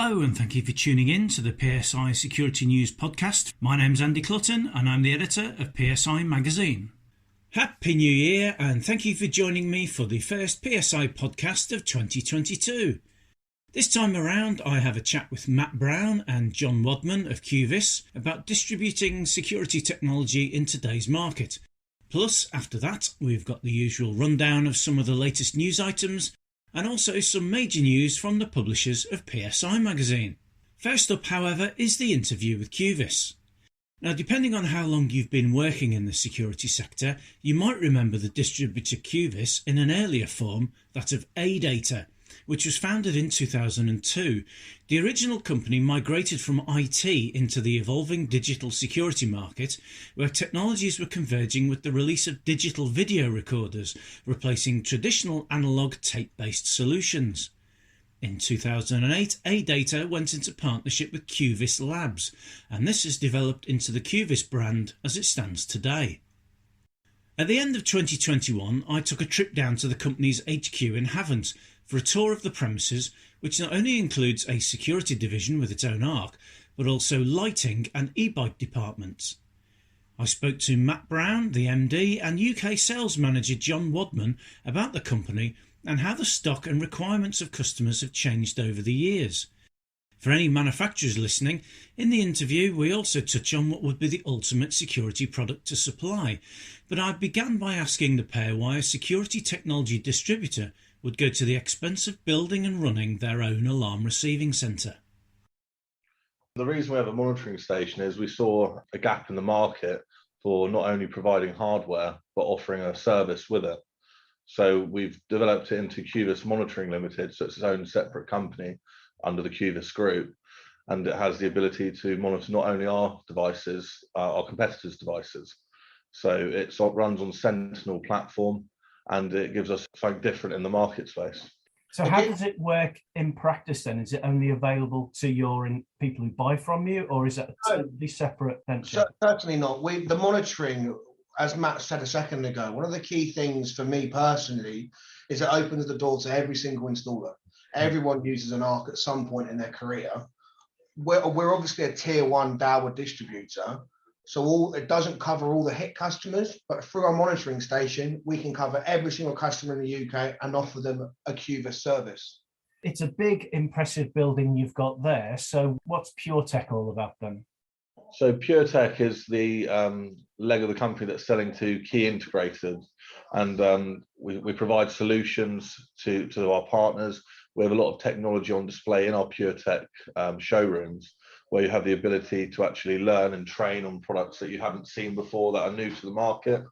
Hello and thank you for tuning in to the PSI Security News podcast. My name's Andy Clutton and I'm the editor of PSI Magazine. Happy New Year and thank you for joining me for the first PSI podcast of 2022. This time around I have a chat with Matt Brown and John Wadman of Cubist about distributing security technology in today's market. Plus, after that, we've got the usual rundown of some of the latest news items and also some major news from the publishers of PSI Magazine. First up, however, is the interview with Cubist. Now, depending on how long you've been working in the security sector, you might remember the distributor Cubist in an earlier form, that of A-Data, which was founded in 2002. The original company migrated from IT into the evolving digital security market, where technologies were converging with the release of digital video recorders, replacing traditional analogue tape-based solutions. In 2008, A-Data went into partnership with Cubist Labs, and this has developed into the Cubist brand as it stands today. At the end of 2021, I took a trip down to the company's HQ in Havant for a tour of the premises, which not only includes a security division with its own ARC, but also lighting and e-bike departments. I spoke to Matt Brown, the MD, and UK sales manager John Wadman about the company and how the stock and requirements of customers have changed over the years. For any manufacturers listening, in the interview we also touch on what would be the ultimate security product to supply, but I began by asking the pair why a security technology distributor would go to the expense of building and running their own alarm receiving centre. The reason we have a monitoring station is we saw a gap in the market for not only providing hardware, but offering a service with it. So we've developed it into Cubist Monitoring Limited, so it's its own separate company under the Cubist group, and it has the ability to monitor not only our devices, our competitors' devices. So it runs on Sentinel platform, and it gives us something different in the market space. So how does it work in practice then? Is it only available to your people who buy from you, or is it a totally separate venture? Certainly not. The monitoring, as Matt said a second ago, one of the key things for me personally is it opens the door to every single installer. Everyone uses an ARC at some point in their career. We're obviously a tier one Dower distributor, so it doesn't cover all the hit customers, but through our monitoring station, we can cover every single customer in the UK and offer them a Cubist service. It's a big, impressive building you've got there. So what's PureTech all about then? So PureTech is the leg of the company that's selling to key integrators, and we provide solutions to our partners. We have a lot of technology on display in our PureTech showrooms, where you have the ability to actually learn and train on products that you haven't seen before that are new to the market.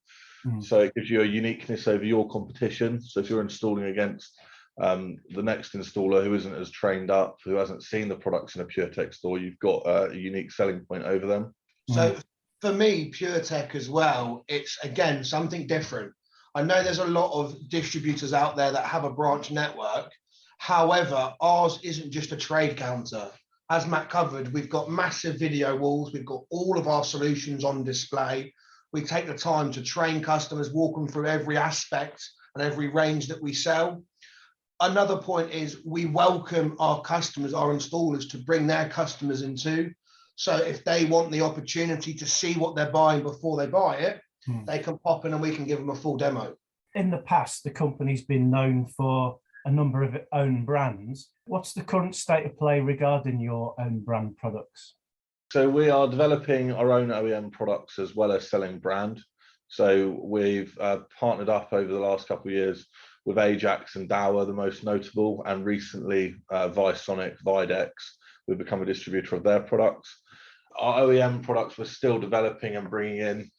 So it gives you a uniqueness over your competition. So if you're installing against the next installer who isn't as trained up, who hasn't seen the products in a PureTech store, you've got a unique selling point over them. So for me, PureTech as well, it's again something different. I know there's a lot of distributors out there that have a branch network. However, ours isn't just a trade counter. As Matt covered, we've got massive video walls. We've got all of our solutions on display. We take the time to train customers, walk them through every aspect and every range that we sell. Another point is we welcome our customers, our installers, to bring their customers in too. So if they want the opportunity to see what they're buying before they buy it, they can pop in and we can give them a full demo. In the past, the company's been known for a number of its own brands. What's the current state of play regarding your own brand products? So we are developing our own OEM products as well as selling brand. So we've partnered up over the last couple of years with Ajax and Dower, the most notable, and recently Visonic, Videx. We've become a distributor of their products. Our OEM products we're still developing and bringing in.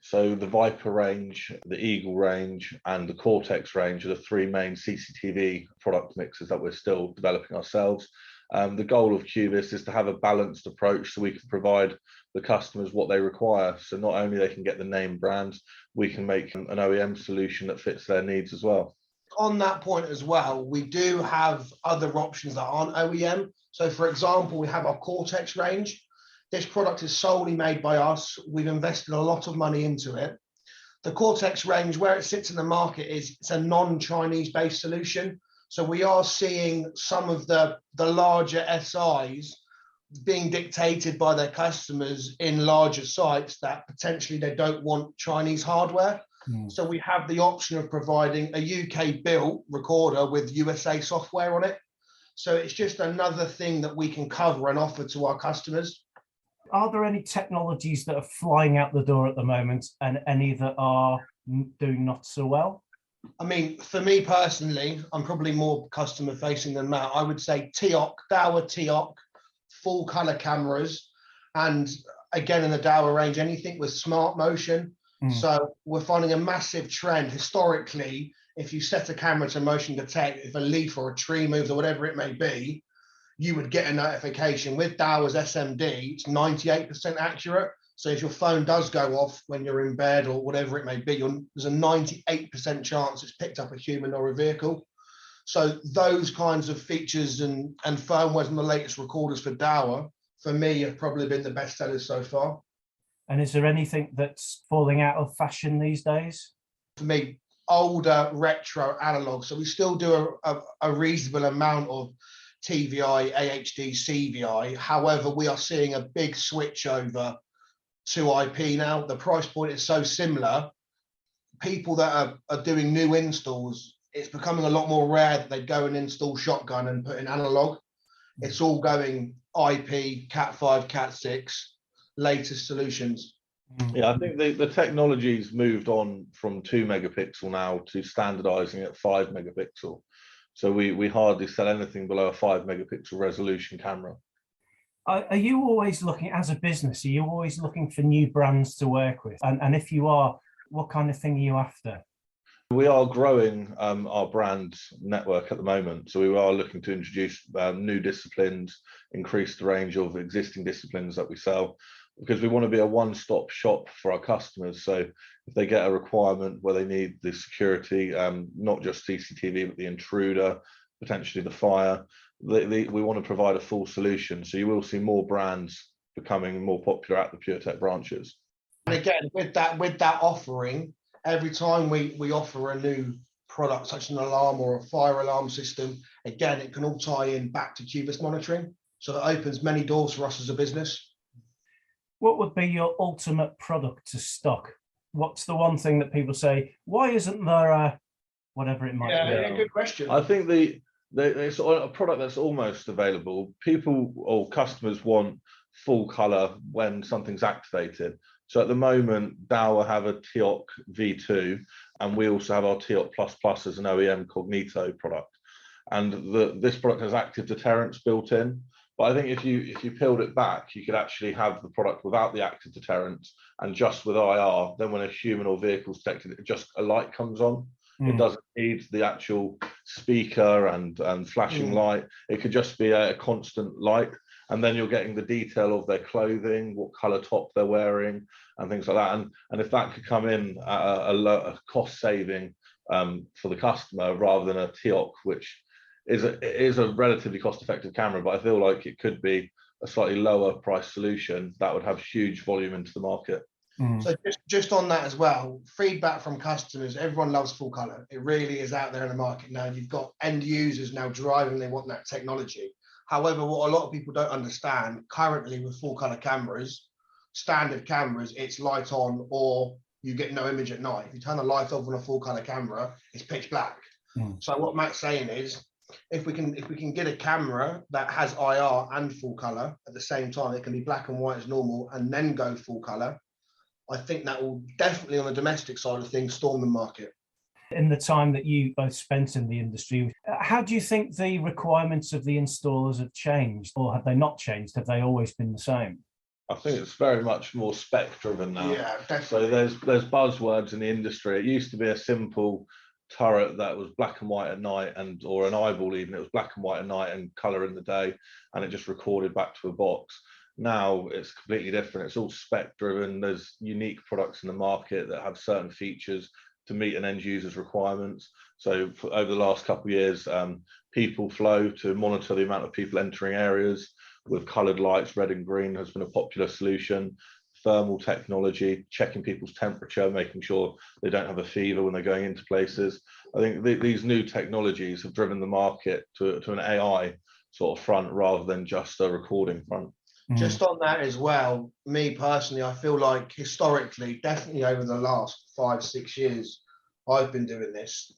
So the Viper range, the Eagle range, and the Cortex range are the three main CCTV product mixes that we're still developing ourselves. The goal of Cubist is to have a balanced approach so we can provide the customers what they require. So not only they can get the name brands, we can make an OEM solution that fits their needs as well. On that point as well, we do have other options that aren't OEM. So for example, we have our Cortex range. This product is solely made by us. We've invested a lot of money into it. The Cortex range, where it sits in the market, is it's a non-Chinese based solution. So we are seeing some of the larger SIs being dictated by their customers in larger sites that potentially they don't want Chinese hardware. So we have the option of providing a UK built recorder with USA software on it. So it's just another thing that we can cover and offer to our customers. Are there any technologies that are flying out the door at the moment and any that are doing not so well? I mean, for me personally, I'm probably more customer facing than Matt. I would say TOC, Dahua TOC, full color cameras, and again in the Dahua range, anything with smart motion. So we're finding a massive trend. Historically, if you set a camera to motion detect, if a leaf or a tree moves or whatever it may be, you would get a notification. With Dahua's SMD, it's 98% accurate. So if your phone does go off when you're in bed or whatever it may be, there's a 98% chance it's picked up a human or a vehicle. So those kinds of features and firmwares and the latest recorders for Dahua, for me, have probably been the best sellers so far. And is there anything that's falling out of fashion these days? For me, older retro analog. So we still do a reasonable amount of TVI, AHD, CVI. However, we are seeing a big switch over to IP now. The price point is so similar. People that are doing new installs, it's becoming a lot more rare that they go and install shotgun and put in analog. It's all going IP, Cat5, Cat6, latest solutions. Yeah, I think the technology's moved on from 2 megapixel now to standardizing at 5 megapixel. So we hardly sell anything below a 5 megapixel resolution camera. Are you always looking, as a business, are you always looking for new brands to work with? And if you are, what kind of thing are you after? We are growing our brand network at the moment. So we are looking to introduce new disciplines, increase the range of existing disciplines that we sell, because we want to be a one-stop shop for our customers. So if they get a requirement where they need the security, not just CCTV, but the intruder, potentially the fire, we want to provide a full solution. So you will see more brands becoming more popular at the PureTech branches. And again, with that offering, every time we offer a new product, such as an alarm or a fire alarm system, again, it can all tie in back to Cubist monitoring. So it opens many doors for us as a business. What would be your ultimate product to stock? What's the one thing that people say, why isn't there a whatever it might be? Yeah, good question. I think it's a product that's almost available. People or customers want full color when something's activated. So at the moment, Dahua have a TOC V2, and we also have our TOC++ as an OEM Cognito product. And this product has active deterrence built in. But I think if you peeled it back, you could actually have the product without the active deterrence and just with IR. Then when a human or vehicle is detected, just a light comes on. It doesn't need the actual speaker and flashing light. It could just be a constant light. And then you're getting the detail of their clothing, what color top they're wearing, and things like that. And if that could come in at a cost saving for the customer rather than a TOC, which is a relatively cost effective camera, but I feel like it could be a slightly lower price solution that would have huge volume into the market. So just on that as well, feedback from customers, everyone loves full color. It really is out there in the market now. You've got end users now driving, they want that technology. However, what a lot of people don't understand currently with full color cameras, standard cameras, it's light on or you get no image at night. If you turn the light off on a full color camera, it's pitch black. So what Matt's saying is, if we can get a camera that has IR and full color at the same time, it can be black and white as normal and then go full color. I think that will definitely, on the domestic side of things, storm the market. In the time that you both spent in the industry, how do you think the requirements of the installers have changed, or have they not changed? Have they always been the same? I think it's very much more spec driven now. Yeah, definitely. So there's buzzwords in the industry. It used to be a simple turret that was black and white at night, or an eyeball even. It was black and white at night and color in the day, and it just recorded back to a box. Now it's completely different. It's all spec driven. There's unique products in the market that have certain features to meet an end user's requirements. So over the last couple of years, people flow to monitor the amount of people entering areas with coloured lights, red and green has been a popular solution. Thermal technology, checking people's temperature, making sure they don't have a fever when they're going into places. I think these new technologies have driven the market to an AI sort of front rather than just a recording front. Just on that as well, me personally, I feel like historically, definitely over the last 5-6 years, I've been doing this.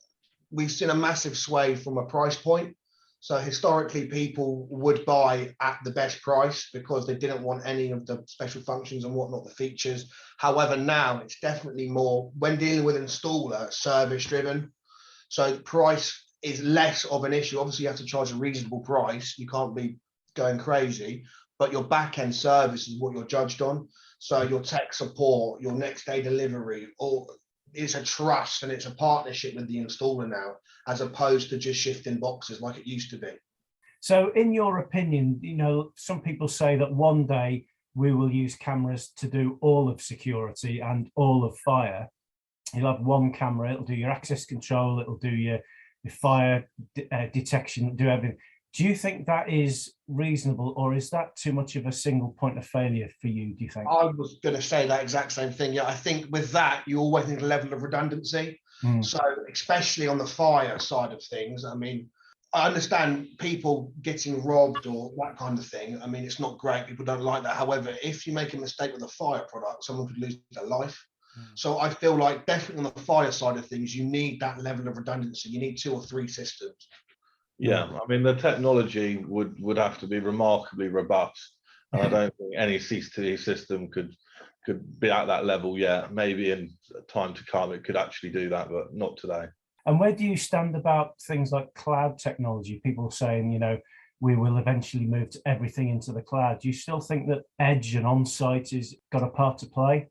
We've seen a massive sway from a price point. So historically, people would buy at the best price because they didn't want any of the special functions and whatnot, the features. However, now it's definitely more, when dealing with installer, service driven. So price is less of an issue. Obviously, you have to charge a reasonable price. You can't be going crazy, but your back end service is what you're judged on. So your tech support, your next day delivery, or it's a trust and it's a partnership with the installer now, as opposed to just shifting boxes like it used to be. So in your opinion, some people say that one day we will use cameras to do all of security and all of fire. You'll have one camera, it'll do your access control, it'll do your fire detection, do everything. Do you think that is reasonable, or is that too much of a single point of failure for you, do you think? I was going to say that exact same thing. Yeah, I think with that, you always need a level of redundancy. So especially on the fire side of things, I mean, I understand people getting robbed or that kind of thing. I mean, it's not great. People don't like that. However, if you make a mistake with a fire product, someone could lose their life. So I feel like definitely on the fire side of things, you need that level of redundancy. You need 2 or 3 systems. Yeah, I mean, the technology would have to be remarkably robust. And I don't think any CCTV system could be at that level yet. Maybe in time to come, it could actually do that, but not today. And where do you stand about things like cloud technology? People saying, we will eventually move to everything into the cloud. Do you still think that edge and on-site has got a part to play?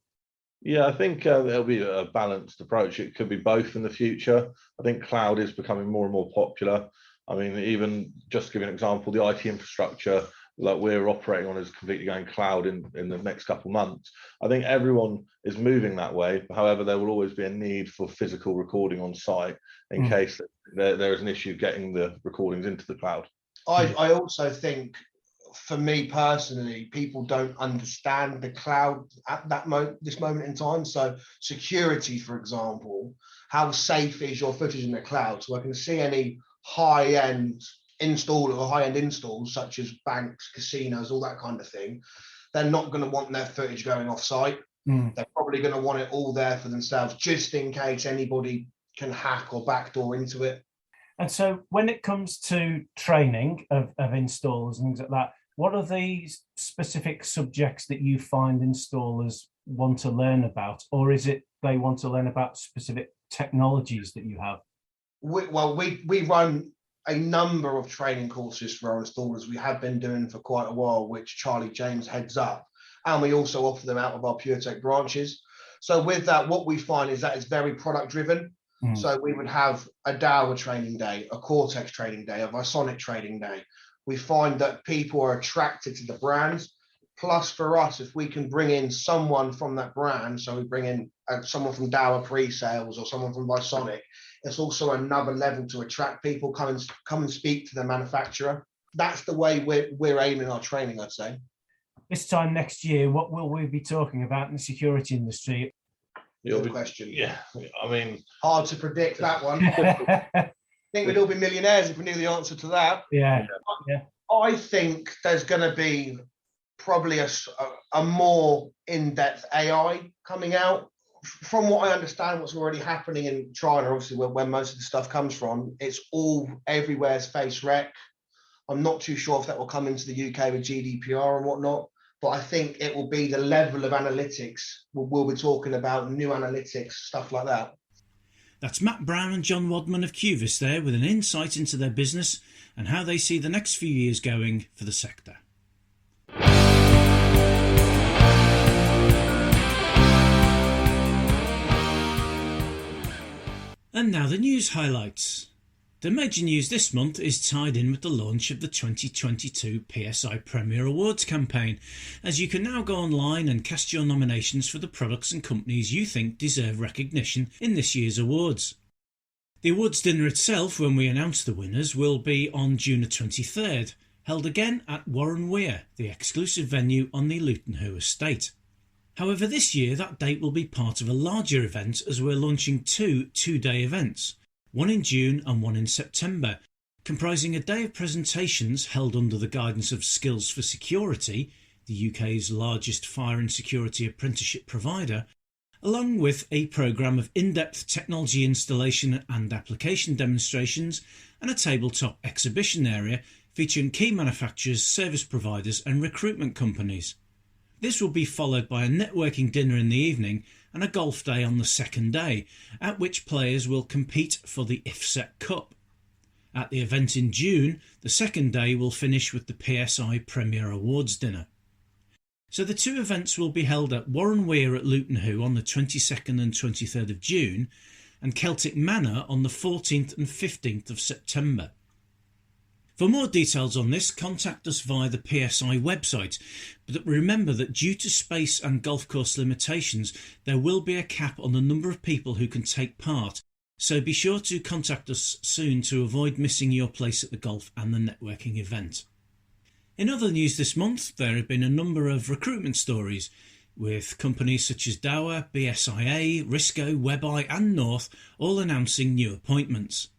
Yeah, I think there'll be a balanced approach. It could be both in the future. I think cloud is becoming more and more popular. I mean, even just to give you an example, the IT infrastructure like we're operating on is completely going cloud in the next couple of months. I think everyone is moving that way. However, there will always be a need for physical recording on site in case there is an issue getting the recordings into the cloud. I also think, for me personally, people don't understand the cloud at this moment in time. So security, for example, how safe is your footage in the cloud? So I can see any high-end install or high-end installs such as banks, casinos, all that kind of thing. They're not going to want their footage going off-site. They're probably going to want it all there for themselves, just in case anybody can hack or backdoor into it. And so when it comes to training of installers and things like that, what are the specific subjects that you find installers want to learn about? Or is it they want to learn about specific technologies that you have? We run a number of training courses for our installers. We have been doing for quite a while, which Charlie James heads up. And we also offer them out of our PureTech branches. So with that, what we find is that it's very product driven. So we would have a Dower training day, a Cortex training day, a Visonic training day. We find that people are attracted to the brands. Plus for us, if we can bring in someone from that brand, so we bring in someone from Dower pre-sales or someone from Visonic, it's also another level to attract people, come and speak to the manufacturer. That's the way we're aiming our training, I'd say. This time next year, what will we be talking about in the security industry? Good question. Yeah, I mean, hard to predict that one. I think we'd all be millionaires if we knew the answer to that. Yeah. I think there's going to be probably a more in-depth AI coming out. From what I understand, what's already happening in China, obviously where most of the stuff comes from, it's all everywhere's face rec. I'm not too sure if that will come into the UK with GDPR and whatnot, but I think it will be the level of analytics. We'll be talking about new analytics, stuff like that. That's Matt Brown and John Wadman of Cubist there with an insight into their business and how they see the next few years going for the sector. And now the news highlights. The major news this month is tied in with the launch of the 2022 PSI Premier Awards campaign, as you can now go online and cast your nominations for the products and companies you think deserve recognition in this year's awards. The awards dinner itself, when we announce the winners, will be on June the 23rd, held again at Warren Weir, the exclusive venue on the Luton Hoo estate. However, this year that date will be part of a larger event as we're launching two 2-day events. one in June and one in September, comprising a day of presentations held under the guidance of Skills for Security, the UK's largest fire and security apprenticeship provider, along with a programme of in-depth technology installation and application demonstrations and a tabletop exhibition area featuring key manufacturers, service providers and recruitment companies. This will be followed by a networking dinner in the evening and a golf day on the second day, at which players will compete for the IFSET Cup. At the event in June, the second day will finish with the PSI Premier Awards dinner. So the two events will be held at Warren Weir at Luton Hoo on the 22nd and 23rd of June and Celtic Manor on the 14th and 15th of September. For more details on this, contact us via the PSI website, but remember that due to space and golf course limitations, there will be a cap on the number of people who can take part, so be sure to contact us soon to avoid missing your place at the golf and the networking event. In other news this month, there have been a number of recruitment stories, with companies such as Dower, BSIA, Risco, WebEye and North all announcing new appointments.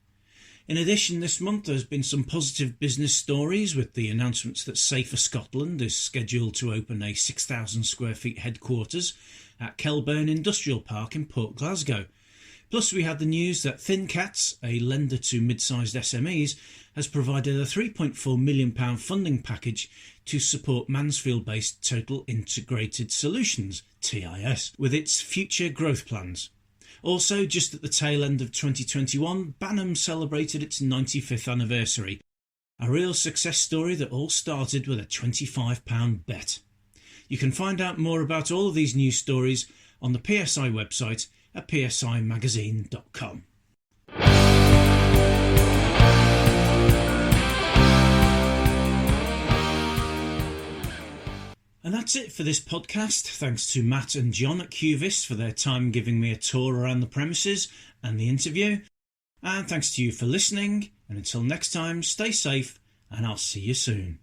In addition, this month there's been some positive business stories with the announcements that Safer Scotland is scheduled to open a 6,000 square feet headquarters at Kelburn Industrial Park in Port Glasgow. Plus we had the news that ThinCats, a lender to mid-sized SMEs, has provided a £3.4 million funding package to support Mansfield-based Total Integrated Solutions, TIS, with its future growth plans. Also, just at the tail end of 2021, Banham celebrated its 95th anniversary, a real success story that all started with a £25 bet. You can find out more about all of these news stories on the PSI website at psimagazine.com. And that's it for this podcast. Thanks to Matt and John at Cubist for their time giving me a tour around the premises and the interview. And thanks to you for listening. And until next time, stay safe and I'll see you soon.